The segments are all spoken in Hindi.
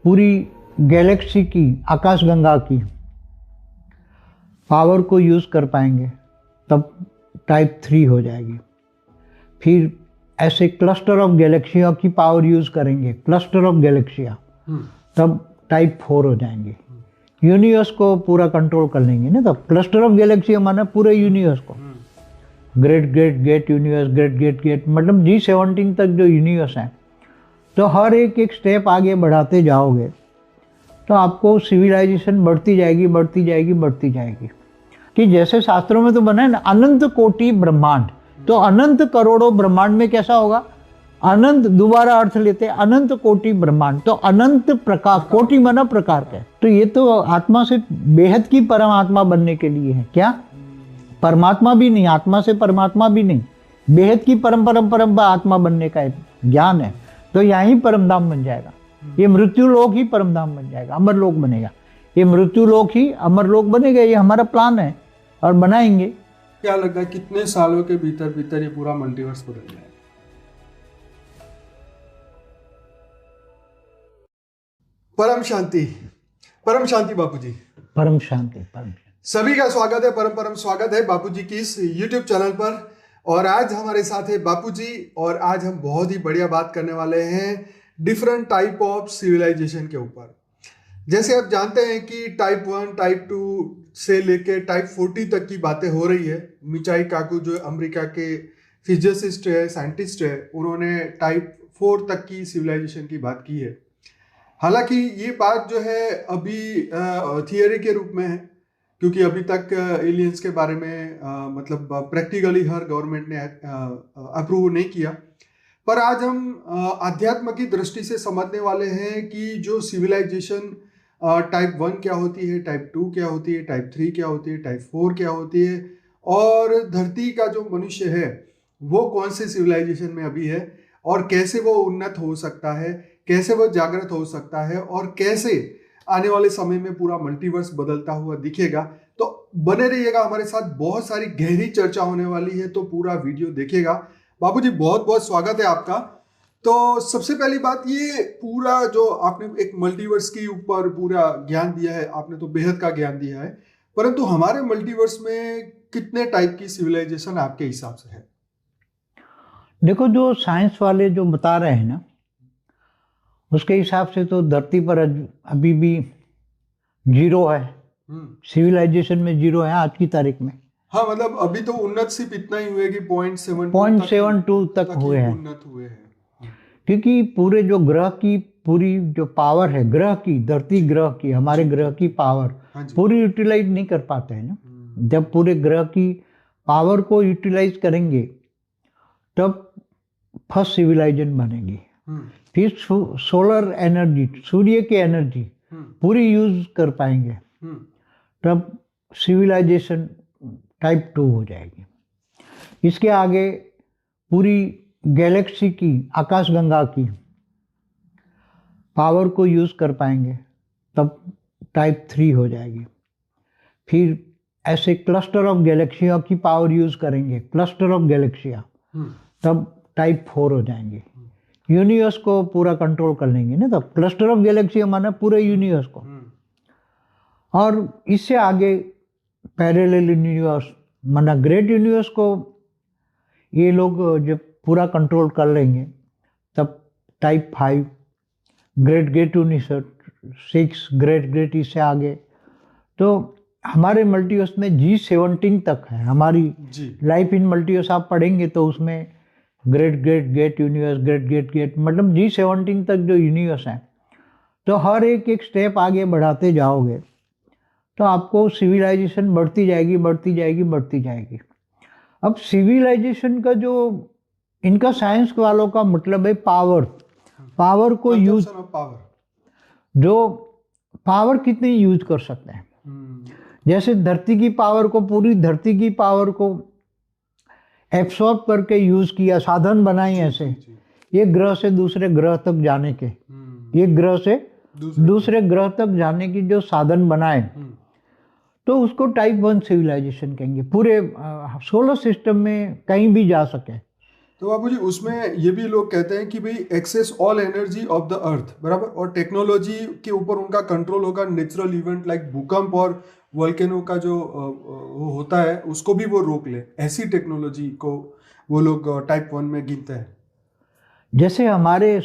पूरी गैलेक्सी की, आकाशगंगा की पावर को यूज़ कर पाएंगे तब टाइप 3 हो जाएगी। फिर ऐसे क्लस्टर ऑफ गैलेक्सियों की पावर यूज़ करेंगे, क्लस्टर ऑफ गैलेक्सियाँ, तब टाइप 4 हो जाएंगे। यूनिवर्स को पूरा कंट्रोल कर लेंगे ना, तब क्लस्टर ऑफ गैलेक्सियाँ माना पूरे यूनिवर्स को। Great great gate universe, great gate gate मतलब G17 तक जो यूनिवर्स है, तो हर एक एक स्टेप आगे बढ़ाते जाओगे तो आपको सिविलाइजेशन बढ़ती जाएगी बढ़ती जाएगी बढ़ती जाएगी। कि जैसे शास्त्रों में तो बना है ना, अनंत कोटि ब्रह्मांड, तो अनंत करोड़ों ब्रह्मांड में कैसा होगा, अनंत, दोबारा अर्थ लेते हैं, अनंत कोटि ब्रह्मांड, तो अनंत प्रकार, कोटि माना प्रकार का। तो ये तो आत्मा से बेहद की परमात्मा बनने के लिए है। क्या परमात्मा भी नहीं, आत्मा से परमात्मा भी नहीं, बेहद की परम परम परम आत्मा बनने का ज्ञान है। तो यहीं परमधाम बन जाएगा, ये मृत्यु लोक ही परमधाम बन जाएगा, अमर लोक बनेगा। ये मृत्यु लोक ही अमर लोक बनेगा, ये हमारा प्लान है और बनाएंगे। क्या लगता है कितने सालों के भीतर भीतर ये पूरा मल्टीवर्स बदल जाएगा? परम शांति, परम शांति बापूजी। परम शांति, परम शांति। सभी का स्वागत है, परम परम स्वागत है बापूजी की इस YouTube चैनल पर। और आज हमारे साथ है बापूजी, और आज हम बहुत ही बढ़िया बात करने वाले हैं डिफरेंट टाइप ऑफ सिविलाइजेशन के ऊपर। जैसे आप जानते हैं कि टाइप 1, टाइप 2 से लेके टाइप 40 तक की बातें हो रही है। मिचाई काकू जो अमेरिका के फिजिसिस्ट है, साइंटिस्ट है, उन्होंने टाइप 4 तक की सिविलाइजेशन की बात की है। हालांकि ये बात जो है अभी थियरी के रूप में है, क्योंकि अभी तक एलियंस के बारे में मतलब प्रैक्टिकली हर गवर्नमेंट ने अप्रूव नहीं किया। पर आज हम अध्यात्म की दृष्टि से समझने वाले हैं कि जो सिविलाइजेशन टाइप 1 क्या होती है, टाइप 2 क्या होती है, टाइप 3 क्या होती है, टाइप 4 क्या होती है, और धरती का जो मनुष्य है वो कौन से सिविलाइजेशन में अभी है, और कैसे वो उन्नत हो सकता है, कैसे वो जागृत हो सकता है, और कैसे आने वाले समय में पूरा मल्टीवर्स बदलता हुआ दिखेगा। तो बने रहिएगा हमारे साथ, बहुत सारी गहरी चर्चा होने वाली है, तो पूरा वीडियो देखिएगा। बापूजी बहुत बहुत स्वागत है आपका। तो सबसे पहली बात, ये पूरा जो आपने एक मल्टीवर्स के ऊपर पूरा ज्ञान दिया है, आपने तो बेहद का ज्ञान दिया है, परंतु हमारे मल्टीवर्स में कितने टाइप की सिविलाइजेशन आपके हिसाब से है? देखो, जो साइंस वाले जो बता रहे हैं ना, उसके हिसाब से तो धरती पर अभी भी 0 है, सिविलाइजेशन में 0 है आज की तारीख में। हाँ, मतलब अभी तो उन्नत सिर्फ इतना ही हुए कि 0.72 तक हुए हैं, उन्नत हुए हैं। क्योंकि पूरे जो ग्रह की पूरी जो पावर है, ग्रह की, धरती ग्रह की, हमारे ग्रह की पावर पूरी यूटिलाइज नहीं कर पाते हैं ना। जब पूरे ग्रह की पावर को यूटिलाइज करेंगे तब फर्स्ट सिविलाइजेशन बनेगी। फिर सोलर एनर्जी, सूर्य की एनर्जी पूरी यूज कर पाएंगे तब सिविलाइजेशन टाइप 2 हो जाएगी। इसके आगे पूरी गैलेक्सी की, आकाशगंगा की पावर को यूज कर पाएंगे तब टाइप 3 हो जाएगी। फिर ऐसे क्लस्टर ऑफ गैलेक्सियों की पावर यूज करेंगे, क्लस्टर ऑफ गैलेक्सियाँ, तब टाइप 4 हो जाएंगे। यूनिवर्स को पूरा कंट्रोल कर लेंगे ना, तब क्लस्टर ऑफ गैलेक्सी माना पूरे यूनिवर्स को। और इससे आगे पैरेलल यूनिवर्स माना ग्रेट यूनिवर्स को ये लोग जब पूरा कंट्रोल कर लेंगे तब type 5, great great universe 6, great great, इससे आगे तो हमारे मल्टीवर्स में G17 तक है। हमारी लाइफ इन मल्टीवर्स आप पढ़ेंगे तो उसमें great great gate universe, great gate gate मतलब G17 तक जो यूनिवर्स है, तो हर एक एक स्टेप आगे बढ़ाते जाओगे तो आपको सिविलाइजेशन बढ़ती जाएगी बढ़ती जाएगी बढ़ती जाएगी। अब सिविलाइजेशन का जो इनका साइंस वालों का मतलब है पावर, पावर को यूज, जो पावर कितनी यूज कर सकते हैं। जैसे धरती की पावर को, पूरी धरती की पावर को एब्सॉर्ब करके यूज किया, साधन बनाई ऐसे एक ग्रह से दूसरे ग्रह तक जाने के, एक ग्रह से दूसरे ग्रह तक जाने की जो साधन बनाए, तो उसको टाइप 1 सिविलाइजेशन कहेंगे। पूरे सोलर सिस्टम में कहीं भी जा सके, तो बाबू जी उसमें ये भी लोग कहते हैं कि भाई access all energy of the earth, बराबर, और टेक्नोलॉजी के ऊपर उनका कंट्रोल होगा, नेचुरल इवेंट लाइक भूकंप और वोल्केनो का जो वो होता है उसको भी वो रोक ले, ऐसी टेक्नोलॉजी को वो लोग टाइप 1 में गिनते हैं। जैसे हमारे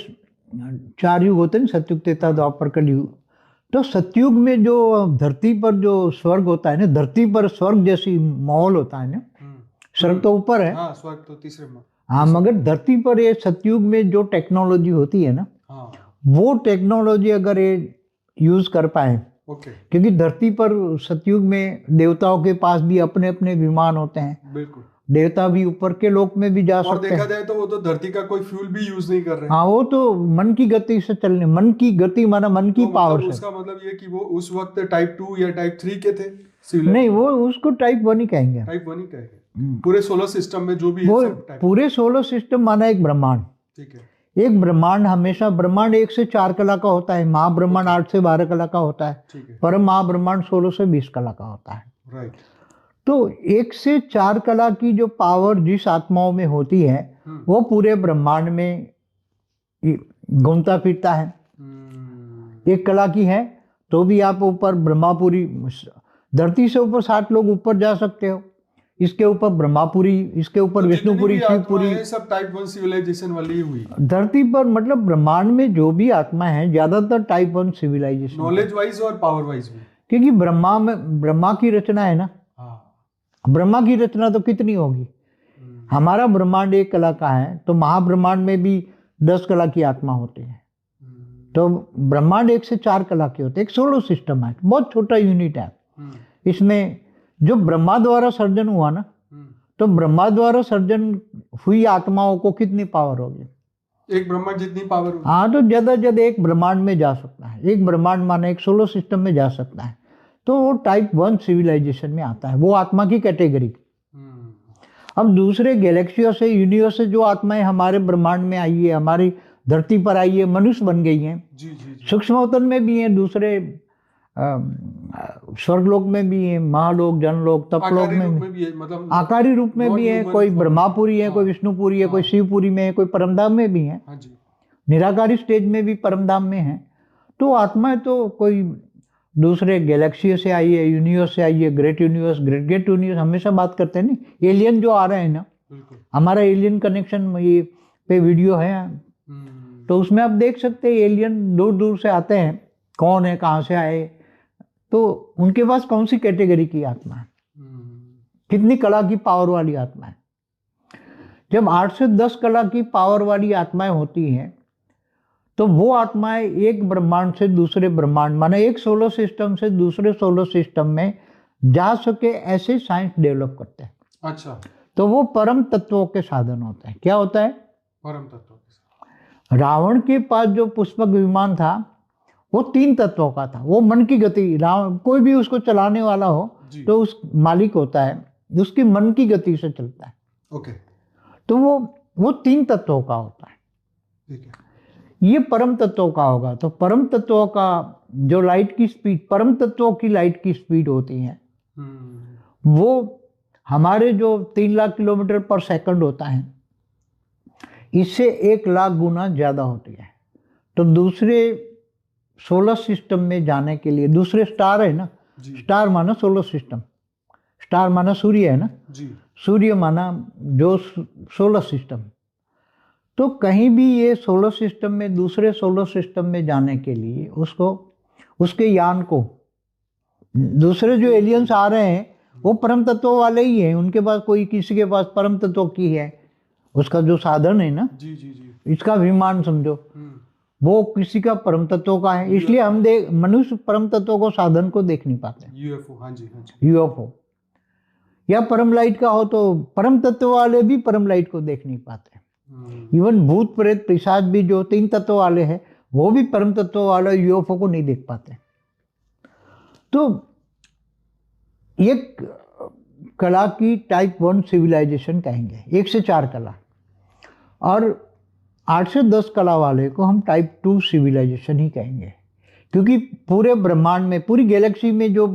4 युग होते हैं, सतयुग, त्रेता, द्वापर, कलयुग। तो सतयुग में जो धरती पर जो स्वर्ग होता है ना, धरती पर स्वर्ग जैसी माहौल होता है ना, स्वर्ग तो ऊपर है, हाँ स्वर्ग तो तीसरे में, हाँ, मगर धरती पर ये सतयुग में जो टेक्नोलॉजी होती है ना, हाँ वो टेक्नोलॉजी अगर ये यूज कर पाए, ओके, क्योंकि धरती पर सतयुग में देवताओं के पास भी अपने अपने विमान होते हैं, बिल्कुल, देवता भी ऊपर के लोक में भी जा और सकते देखा हैं। जाए तो वो तो धरती का कोई फ्यूल भी यूज नहीं कर रहे हैं। हाँ, वो तो मन की गति से चलने, मन की गति माना मन की तो पावर मतलब से। उसका मतलब ये कि वो उस वक्त टाइप 2 या टाइप 3 के थे, नहीं, वो उसको टाइप 1 ही कहेंगे। टाइप 1 ही कहेंगे, पूरे सोलर सिस्टम में जो भी वो है सब टाइप। पूरे सोलर सिस्टम माना एक ब्रह्मांड। ठीक है, एक ब्रह्मांड हमेशा, ब्रह्मांड 1 से 4 कला का होता है, महाब्रह्मांड 8 से 12 कला का होता है, ठीक है, परम महाब्रह्मांड 16 से 20 कला का होता है। राइट। तो 1 से 4 कला की जो पावर जिस आत्माओं में होती है वो पूरे ब्रह्मांड में घूमता फिरता है। 1 कला की है तो भी आप ऊपर ब्रह्मापुरी, धरती से ऊपर 60 लोग ऊपर जा सकते हो, इसके ऊपर ब्रह्मापुरी, इसके ऊपर विष्णुपुरी, शिवपुरी, सब टाइप 1 सिविलाइजेशन वाली हुई धरती पर। मतलब ब्रह्मांड में जो भी आत्मा है ज्यादातर टाइप 1 सिविलाइजेशन, नॉलेज वाइज और पावर वाइज भी, क्योंकि ब्रह्मा की रचना है ना। ब्रह्मा की रचना तो कितनी होगी। हमारा ब्रह्मांड 1 कला का है तो महाब्रह्मांड में भी 10 कला की आत्मा होती है। तो ब्रह्मांड 1 से 4 कला के होते हैं। एक सोलर सिस्टम है, बहुत छोटा यूनिट है। इसमें जो ब्रह्मा द्वारा सर्जन हुआ ना, तो ब्रह्मा द्वारा सर्जन हुई आत्माओं को कितनी पावर होगी, एक ब्रह्मांड जितनी पावर होगी। हाँ, तो ज्यादा ज्यादा एक ब्रह्मांड में जा सकता है। एक ब्रह्मांड माने एक सोलर सिस्टम में जा सकता है, तो वो टाइप 1 सिविलाइजेशन में आता है, वो आत्मा की कैटेगरी। अब दूसरे गैलेक्सियों से, यूनिवर्स से जो आत्माएं हमारे ब्रह्मांड में आई है, हमारी धरती पर आई है, मनुष्य बन गई हैं, सूक्ष्मतन में भी हैं, दूसरे स्वर्गलोक में भी है, महालोक, जनलोक, तपलोक में भी है, मतलब आकारी रूप में भी है। कोई ब्रह्मापुरी है, कोई विष्णुपुरी है, कोई शिवपुरी में है, कोई परमधाम में भी है, निराकारी स्टेज में भी परमधाम में है। तो आत्मा तो कोई दूसरे गैलेक्सी से आई है, यूनिवर्स से आई है, great universe, great great universe हमेशा बात करते हैं ना। एलियन जो आ रहे हैं ना, हमारा एलियन कनेक्शन ये पे वीडियो है, तो उसमें आप देख सकते हैं एलियन दूर दूर से आते हैं, कौन है, कहाँ से आए, तो उनके पास कौन सी कैटेगरी की आत्मा है, कितनी कला की पावर वाली आत्मा है। जब 8 से 10 कला की पावर वाली आत्माएं होती हैं तो वो आत्माएं एक ब्रह्मांड से दूसरे ब्रह्मांड, माने एक सोलर सिस्टम से दूसरे सोलर सिस्टम में जा सके, ऐसे साइंस डेवलप करते हैं। अच्छा, तो वो परम तत्वों के साधन होते हैं। क्या होता है? परम तत्वों के साधन। रावण के पास जो पुष्पक विमान था वो 3 तत्वों का था। वो मन की गति, रावण कोई भी उसको चलाने वाला हो तो उस मालिक होता है, उसकी मन की गति से चलता है। ओके, तो वो 3 तत्वों का होता है। ठीक है, ये परम तत्वों का होगा। तो परम तत्वों का जो लाइट की स्पीड, परम तत्वों की लाइट की स्पीड होती है, वो हमारे जो 3 लाख किलोमीटर पर सेकंड होता है, इससे 1 लाख गुना ज्यादा होती है। तो दूसरे सोलर सिस्टम में जाने के लिए, दूसरे स्टार है ना, स्टार माना सोलर सिस्टम, स्टार माना सूर्य है ना, सूर्य माना जो सोलर सिस्टम। तो कहीं भी ये सोलर सिस्टम में दूसरे सोलर सिस्टम में जाने के लिए उसको, उसके यान को, दूसरे जो एलियंस आ रहे हैं वो परम तत्व वाले ही हैं। उनके पास कोई, किसी के पास परम तत्व की है, उसका जो साधन है ना, इसका विमान समझो, वो किसी का परम तत्व का है। इसलिए हम मनुष्य परम तत्व को, साधन को देख नहीं पाते। यूएफओ, हाँ जी, यूएफओ या परम लाइट का हो तो परम तत्व वाले भी परम लाइट को देख नहीं पाते। इवन भूत प्रेत पिशाच भी जो 3 तत्व वाले हैं वो भी परम तत्व वाले यूएफओ को नहीं देख पाते। तो एक कला की टाइप 1 सिविलाइजेशन कहेंगे, 1 से 4 कला, और 8 से 10 कला वाले को हम टाइप 2 सिविलाइजेशन ही कहेंगे। क्योंकि पूरे ब्रह्मांड में, पूरी गैलेक्सी में जो